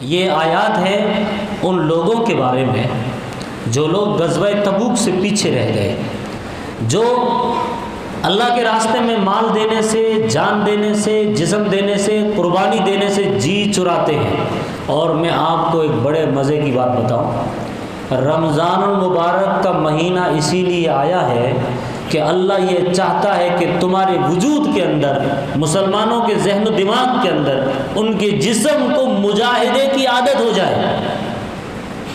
یہ آیات ہے ان لوگوں کے بارے میں جو لوگ غزوہ تبوک سے پیچھے رہ گئے، جو اللہ کے راستے میں مال دینے سے، جان دینے سے، جسم دینے سے، قربانی دینے سے جی چراتے ہیں۔ اور میں آپ کو ایک بڑے مزے کی بات بتاؤں، رمضان المبارک کا مہینہ اسی لیے آیا ہے کہ اللہ یہ چاہتا ہے کہ تمہارے وجود کے اندر، مسلمانوں کے ذہن و دماغ کے اندر، ان کے جسم کو مجاہدے کی عادت ہو جائے،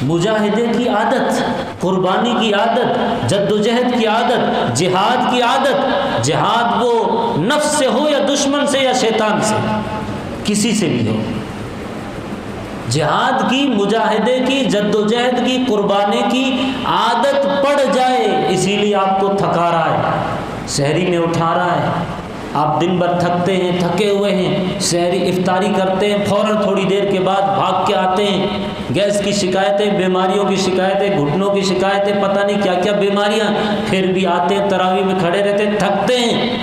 مجاہدے کی عادت، قربانی کی عادت، جد و جہد کی عادت، جہاد کی عادت۔ جہاد وہ نفس سے ہو یا دشمن سے یا شیطان سے، کسی سے بھی ہو، جہاد کی، مجاہدے کی، جد و جہد کی، قربانی کی عادت پڑ جائے۔ اسی لیے آپ کو تھکا رہا ہے، سحری میں اٹھا رہا ہے، آپ دن بھر تھکتے ہیں، تھکے ہوئے ہیں، سحری افطاری کرتے ہیں، فوراً تھوڑی دیر کے بعد بھاگ کے آتے ہیں، گیس کی شکایتیں، بیماریوں کی شکایتیں، گھٹنوں کی شکایتیں، پتہ نہیں کیا کیا بیماریاں، پھر بھی آتے ہیں، تراویح میں کھڑے رہتے ہیں، تھکتے ہیں،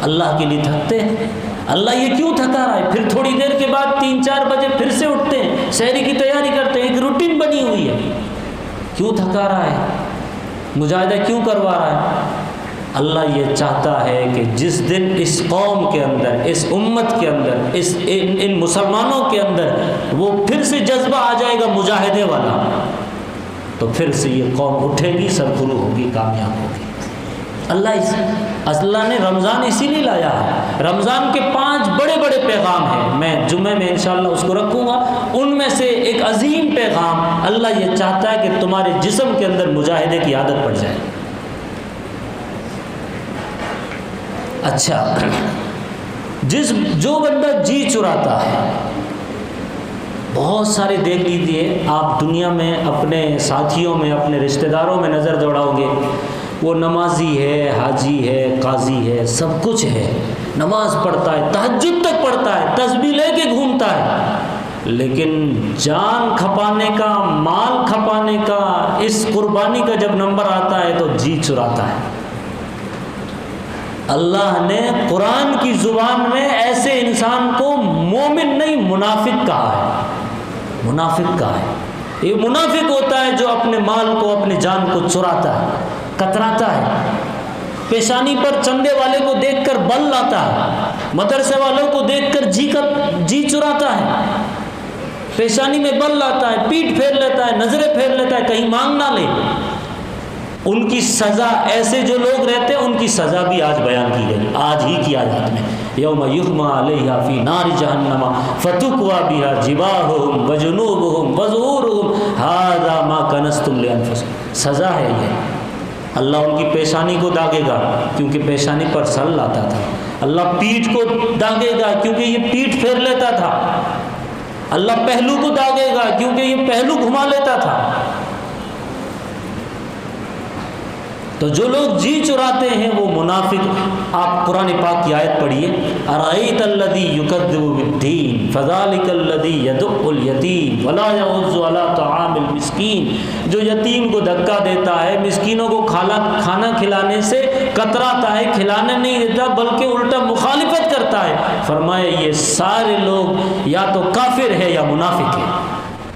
اللہ کے لیے تھکتے ہیں۔ اللہ یہ کیوں تھکا رہا ہے؟ پھر تھوڑی دیر کے بعد 3-4 بجے پھر سے اٹھتے ہیں، سحری کی تیاری کرتے ہیں، ایک روٹین بنی ہوئی ہے۔ کیوں تھکا رہا ہے؟ مجاہدہ کیوں کروا رہا ہے؟ اللہ یہ چاہتا ہے کہ جس دن اس قوم کے اندر، اس امت کے اندر، ان مسلمانوں کے اندر وہ پھر سے جذبہ آ جائے گا مجاہدے والا، تو پھر سے یہ قوم اٹھے گی، سرخرو ہوگی، کامیاب ہوگی۔ اللہ نے رمضان اسی لیے لایا ہے۔ رمضان کے 5 بڑے بڑے پیغام ہیں، میں جمعے میں انشاءاللہ اس کو رکھوں گا۔ ان میں سے ایک عظیم پیغام، اللہ یہ چاہتا ہے کہ تمہارے جسم کے اندر مجاہدے کی عادت پڑ جائے۔ اچھا، جو بندہ جی چراتا ہے، بہت سارے دیکھ لیجیے آپ دنیا میں، اپنے ساتھیوں میں، اپنے رشتہ داروں میں نظر دوڑاؤ گے، وہ نمازی ہے، حاجی ہے، قاضی ہے، سب کچھ ہے، نماز پڑھتا ہے، تہجد تک پڑھتا ہے، تسبیح لے کے گھومتا ہے، لیکن جان کھپانے کا، مال کھپانے کا، اس قربانی کا جب نمبر آتا ہے تو جی چراتا ہے۔ اللہ نے قرآن کی زبان میں ایسے انسان کو مومن نہیں، منافق کہا ہے، منافق کہا ہے۔ یہ منافق ہوتا ہے جو اپنے مال کو، اپنے جان کو چراتا ہے، کتراتا ہے، پیشانی پر چندے والے کو دیکھ کر بل لاتا ہے، مدرسے والوں کو دیکھ کر جی چراتا ہے، پیشانی میں بل لاتا ہے، پیٹ پھیر لیتا ہے، نظریں پھیر لیتا ہے، کہیں مانگ نہ لے۔ ان کی سزا، ایسے جو لوگ رہتے ہیں ان کی سزا بھی آج بیان کی گئی، آج ہی کی آیات میں، یوم یحمى علیہا فی نار جہنم فتکوی بہا جباہہم وجنوبہم وظہورہم ھذا ما کنزتم لانفسکم۔ سزا ہے یہ، اللہ ان کی پیشانی کو داغے گا کیونکہ پیشانی پر سل لاتا تھا، اللہ پیٹھ کو داغے گا کیونکہ یہ پیٹھ پھیر لیتا تھا، اللہ پہلو کو داغے گا کیونکہ یہ پہلو گھما لیتا تھا۔ تو جو لوگ جی چراتے ہیں وہ منافق۔ آپ قرآن پاک کی آیت پڑھیے، ارأیت الذی یکذب بالدین فذلک الذی یدع الیتیم ولا یحض علی طعام المسکین۔ جو یتیم کو دھکا دیتا ہے، مسکینوں کو کھانا کھلانے سے کتراتا ہے، کھلانے نہیں دیتا بلکہ الٹا مخالفت کرتا ہے، فرمایا یہ سارے لوگ یا تو کافر ہے یا منافق ہے۔